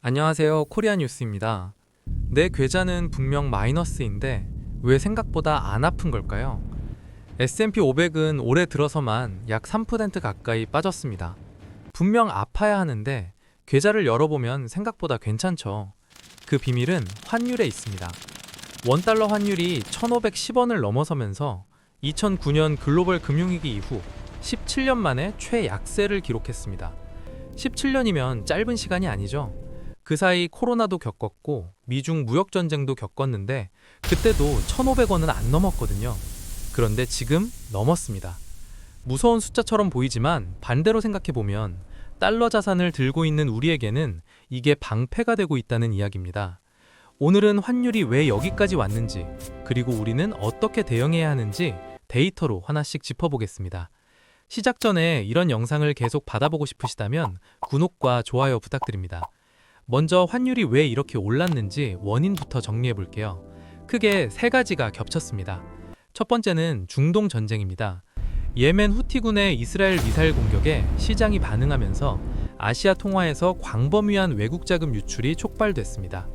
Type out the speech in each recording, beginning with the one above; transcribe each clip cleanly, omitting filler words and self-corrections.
안녕하세요. 코리아 뉴스입니다. 내 계좌는 분명 마이너스인데 왜 생각보다 안 아픈 걸까요? S&P 500은 올해 들어서만 약 3% 가까이 빠졌습니다. 분명 아파야 하는데 계좌를 열어보면 생각보다 괜찮죠. 그 비밀은 환율에 있습니다. 원달러 환율이 1,510원을 넘어서면서 2009년 글로벌 금융위기 이후 17년 만에 최약세를 기록했습니다. 17년이면 짧은 시간이 아니죠. 그 사이 코로나도 겪었고 미중 무역 전쟁도 겪었는데 그때도 1,500원은 안 넘었거든요. 그런데 지금 넘었습니다. 무서운 숫자처럼 보이지만 반대로 생각해보면 달러 자산을 들고 있는 우리에게는 이게 방패가 되고 있다는 이야기입니다. 오늘은 환율이 왜 여기까지 왔는지, 그리고 우리는 어떻게 대응해야 하는지 데이터로 하나씩 짚어보겠습니다. 시작 전에 이런 영상을 계속 받아보고 싶으시다면 구독과 좋아요 부탁드립니다. 먼저 환율이 왜 이렇게 올랐는지 원인부터 정리해 볼게요. 크게 세 가지가 겹쳤습니다. 첫 번째는 중동 전쟁입니다. 예멘 후티군의 이스라엘 미사일 공격에 시장이 반응하면서 아시아 통화에서 광범위한 외국 자금 유출이 촉발됐습니다.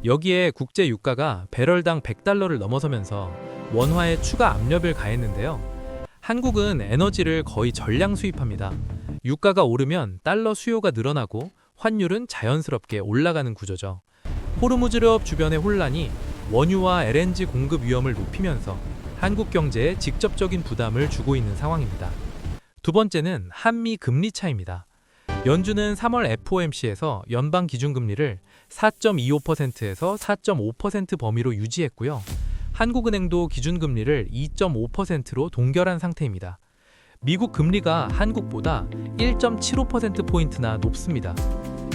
여기에 국제 유가가 배럴당 100달러를 넘어서면서 원화에 추가 압력을 가했는데요. 한국은 에너지를 거의 전량 수입합니다. 유가가 오르면 달러 수요가 늘어나고 환율은 자연스럽게 올라가는 구조죠. 호르무즈르업 주변의 혼란이 원유와 LNG 공급 위험을 높이면서 한국 경제에 직접적인 부담을 주고 있는 상황입니다. 두 번째는 한미 금리 차이입니다. 연준은 3월 FOMC에서 연방 기준금리를 4.25%에서 4.5% 범위로 유지했고요. 한국은행도 기준금리를 2.5%로 동결한 상태입니다. 미국 금리가 한국보다 1.75%포인트나 높습니다.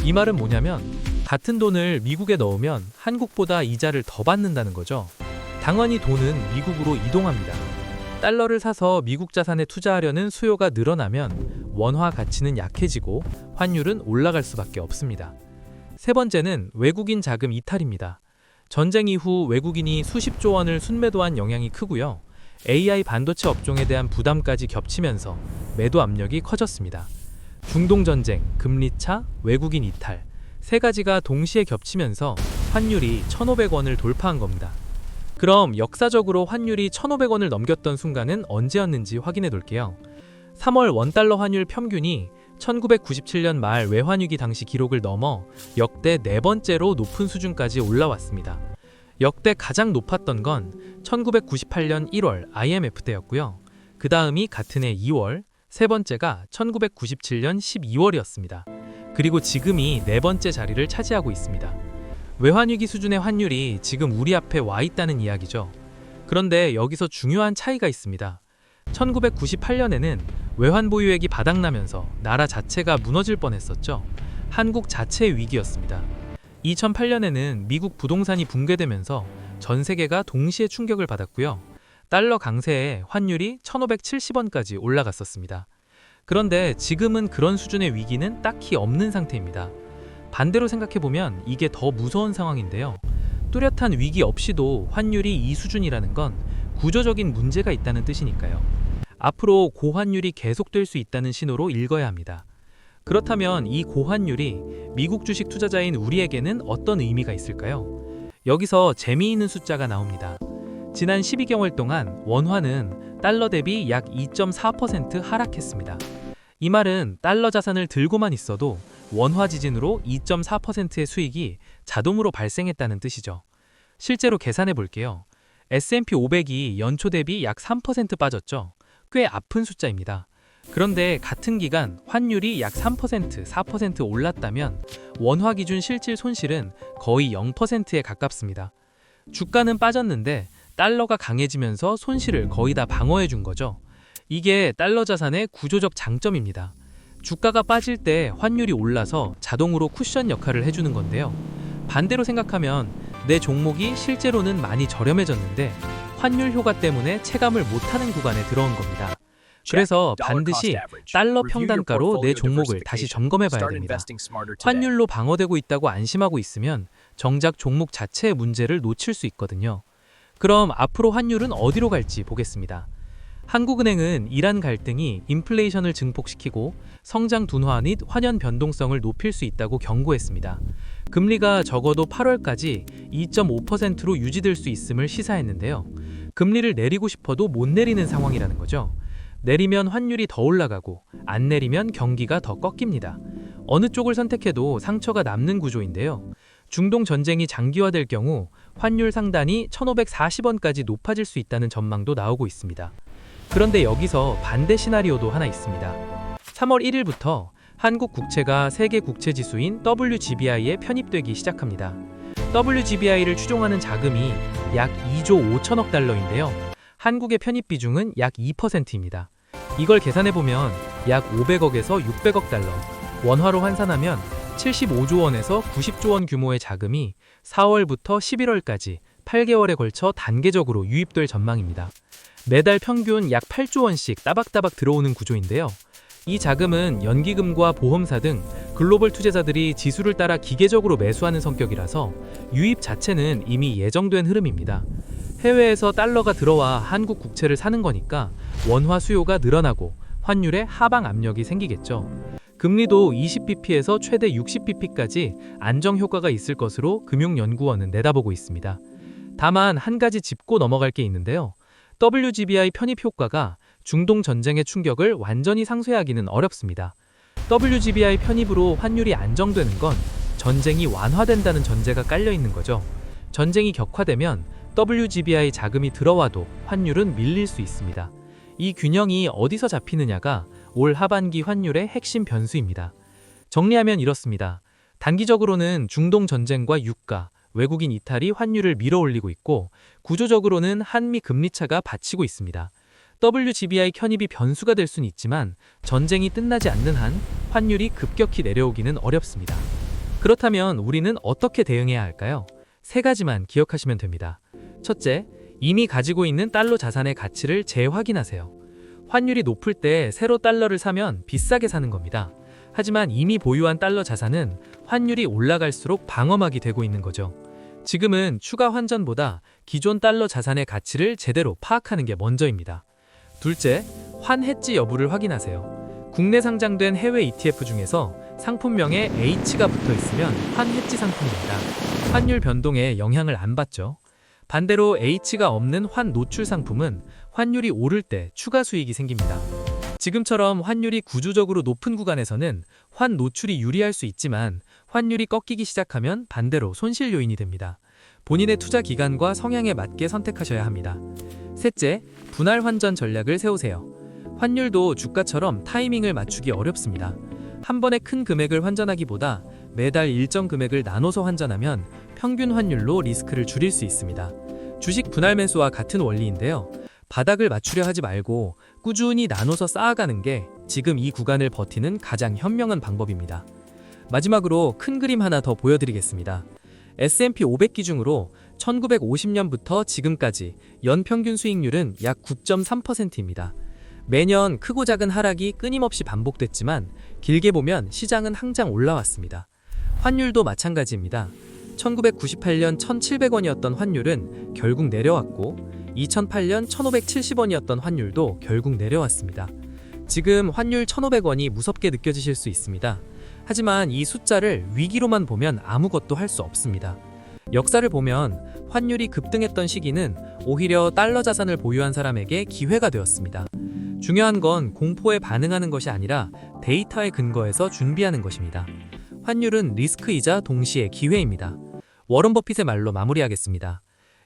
이 말은 뭐냐면 같은 돈을 미국에 넣으면 한국보다 이자를 더 받는다는 거죠. 당연히 돈은 미국으로 이동합니다. 달러를 사서 미국 자산에 투자하려는 수요가 늘어나면 원화 가치는 약해지고 환율은 올라갈 수밖에 없습니다. 세 번째는 외국인 자금 이탈입니다. 전쟁 이후 외국인이 수십조 원을 순매도한 영향이 크고요. AI 반도체 업종에 대한 부담까지 겹치면서 매도 압력이 커졌습니다. 중동 전쟁, 금리 차, 외국인 이탈 세 가지가 동시에 겹치면서 환율이 1,500원을 돌파한 겁니다. 그럼 역사적으로 환율이 1,500원을 넘겼던 순간은 언제였는지 확인해 볼게요. 3월 원달러 환율 평균이 1997년 말 외환위기 당시 기록을 넘어 역대 네 번째로 높은 수준까지 올라왔습니다. 역대 가장 높았던 건 1998년 1월 IMF 때였고요. 그 다음이 같은 해 2월, 세 번째가 1997년 12월이었습니다. 그리고 지금이 네 번째 자리를 차지하고 있습니다. 외환위기 수준의 환율이 지금 우리 앞에 와 있다는 이야기죠. 그런데 여기서 중요한 차이가 있습니다. 1998년에는 외환 보유액이 바닥나면서 나라 자체가 무너질 뻔했었죠. 한국 자체의 위기였습니다. 2008년에는 미국 부동산이 붕괴되면서 전 세계가 동시에 충격을 받았고요. 달러 강세에 환율이 1,570원까지 올라갔었습니다. 그런데 지금은 그런 수준의 위기는 딱히 없는 상태입니다. 반대로 생각해보면 이게 더 무서운 상황인데요. 뚜렷한 위기 없이도 환율이 이 수준이라는 건 구조적인 문제가 있다는 뜻이니까요. 앞으로 고환율이 계속될 수 있다는 신호로 읽어야 합니다. 그렇다면 이 고환율이 미국 주식 투자자인 우리에게는 어떤 의미가 있을까요? 여기서 재미있는 숫자가 나옵니다. 지난 12개월 동안 원화는 달러 대비 약 2.4% 하락했습니다. 이 말은 달러 자산을 들고만 있어도 원화 지진으로 2.4%의 수익이 자동으로 발생했다는 뜻이죠. 실제로 계산해 볼게요. S&P 500이 연초 대비 약 3% 빠졌죠. 꽤 아픈 숫자입니다. 그런데 같은 기간 환율이 약 3%, 4% 올랐다면 원화 기준 실질 손실은 거의 0%에 가깝습니다. 주가는 빠졌는데 달러가 강해지면서 손실을 거의 다 방어해 준 거죠. 이게 달러 자산의 구조적 장점입니다. 주가가 빠질 때 환율이 올라서 자동으로 쿠션 역할을 해주는 건데요. 반대로 생각하면 내 종목이 실제로는 많이 저렴해졌는데 환율 효과 때문에 체감을 못하는 구간에 들어온 겁니다. 그래서 반드시 달러 평단가로 내 종목을 다시 점검해 봐야 됩니다. 환율로 방어되고 있다고 안심하고 있으면 정작 종목 자체의 문제를 놓칠 수 있거든요. 그럼 앞으로 환율은 어디로 갈지 보겠습니다. 한국은행은 이란 갈등이 인플레이션을 증폭시키고 성장 둔화 및 환연 변동성을 높일 수 있다고 경고했습니다. 금리가 적어도 8월까지 2.5%로 유지될 수 있음을 시사했는데요. 금리를 내리고 싶어도 못 내리는 상황이라는 거죠. 내리면 환율이 더 올라가고 안 내리면 경기가 더 꺾입니다. 어느 쪽을 선택해도 상처가 남는 구조인데요. 중동 전쟁이 장기화될 경우 환율 상단이 1,540원까지 높아질 수 있다는 전망도 나오고 있습니다. 그런데 여기서 반대 시나리오도 하나 있습니다. 3월 1일부터 한국 국채가 세계 국채 지수인 WGBI에 편입되기 시작합니다. WGBI를 추종하는 자금이 약 2조 5천억 달러인데요. 한국의 편입 비중은 약 2%입니다. 이걸 계산해보면 약 500억에서 600억 달러, 원화로 환산하면 75조 원에서 90조 원 규모의 자금이 4월부터 11월까지 8개월에 걸쳐 단계적으로 유입될 전망입니다. 매달 평균 약 8조 원씩 따박따박 들어오는 구조인데요. 이 자금은 연기금과 보험사 등 글로벌 투자자들이 지수를 따라 기계적으로 매수하는 성격이라서 유입 자체는 이미 예정된 흐름입니다. 해외에서 달러가 들어와 한국 국채를 사는 거니까 원화 수요가 늘어나고 환율에 하방 압력이 생기겠죠. 금리도 20bp에서 최대 60bp까지 안정 효과가 있을 것으로 금융연구원은 내다보고 있습니다. 다만 한 가지 짚고 넘어갈 게 있는데요. WGBI 편입 효과가 중동 전쟁의 충격을 완전히 상쇄하기는 어렵습니다. WGBI 편입으로 환율이 안정되는 건 전쟁이 완화된다는 전제가 깔려 있는 거죠. 전쟁이 격화되면 WGBI 자금이 들어와도 환율은 밀릴 수 있습니다. 이 균형이 어디서 잡히느냐가 올 하반기 환율의 핵심 변수입니다. 정리하면 이렇습니다. 단기적으로는 중동 전쟁과 유가, 외국인 이탈이 환율을 밀어올리고 있고 구조적으로는 한미 금리차가 받치고 있습니다. WGBI 편입이 변수가 될 수는 있지만 전쟁이 끝나지 않는 한 환율이 급격히 내려오기는 어렵습니다. 그렇다면 우리는 어떻게 대응해야 할까요? 세 가지만 기억하시면 됩니다. 첫째, 이미 가지고 있는 달러 자산의 가치를 재확인하세요. 환율이 높을 때 새로 달러를 사면 비싸게 사는 겁니다. 하지만 이미 보유한 달러 자산은 환율이 올라갈수록 방어막이 되고 있는 거죠. 지금은 추가 환전보다 기존 달러 자산의 가치를 제대로 파악하는 게 먼저입니다. 둘째, 환해지 여부를 확인하세요. 국내 상장된 해외 ETF 중에서 상품명에 H가 붙어 있으면 환해지 상품입니다. 환율 변동에 영향을 안 받죠. 반대로 H가 없는 환 노출 상품은 환율이 오를 때 추가 수익이 생깁니다. 지금처럼 환율이 구조적으로 높은 구간에서는 환 노출이 유리할 수 있지만 환율이 꺾이기 시작하면 반대로 손실 요인이 됩니다. 본인의 투자 기간과 성향에 맞게 선택하셔야 합니다. 셋째, 분할 환전 전략을 세우세요. 환율도 주가처럼 타이밍을 맞추기 어렵습니다. 한 번에 큰 금액을 환전하기보다 매달 일정 금액을 나눠서 환전하면 평균 환율로 리스크를 줄일 수 있습니다. 주식 분할 매수와 같은 원리인데요. 바닥을 맞추려 하지 말고 꾸준히 나눠서 쌓아가는 게 지금 이 구간을 버티는 가장 현명한 방법입니다. 마지막으로 큰 그림 하나 더 보여드리겠습니다. S&P 500 기준으로 1950년부터 지금까지 연평균 수익률은 약 9.3%입니다. 매년 크고 작은 하락이 끊임없이 반복됐지만 길게 보면 시장은 항상 올라왔습니다. 환율도 마찬가지입니다. 1998년 1,700원이었던 환율은 결국 내려왔고 2008년 1,570원이었던 환율도 결국 내려왔습니다. 지금 환율 1,500원이 무섭게 느껴지실 수 있습니다. 하지만 이 숫자를 위기로만 보면 아무것도 할 수 없습니다. 역사를 보면 환율이 급등했던 시기는 오히려 달러 자산을 보유한 사람에게 기회가 되었습니다. 중요한 건 공포에 반응하는 것이 아니라 데이터에 근거해서 준비하는 것입니다. 환율은 리스크이자 동시에 기회입니다. 워런 버핏의 말로 마무리하겠습니다.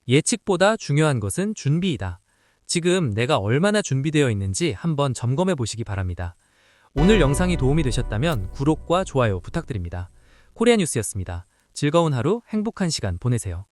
예측보다 중요한 것은 준비이다. 지금 내가 얼마나 준비되어 있는지 한번 점검해 보시기 바랍니다. 오늘 영상이 도움이 되셨다면 구독과 좋아요 부탁드립니다. 코리아 뉴스였습니다. 즐거운 하루, 행복한 시간 보내세요.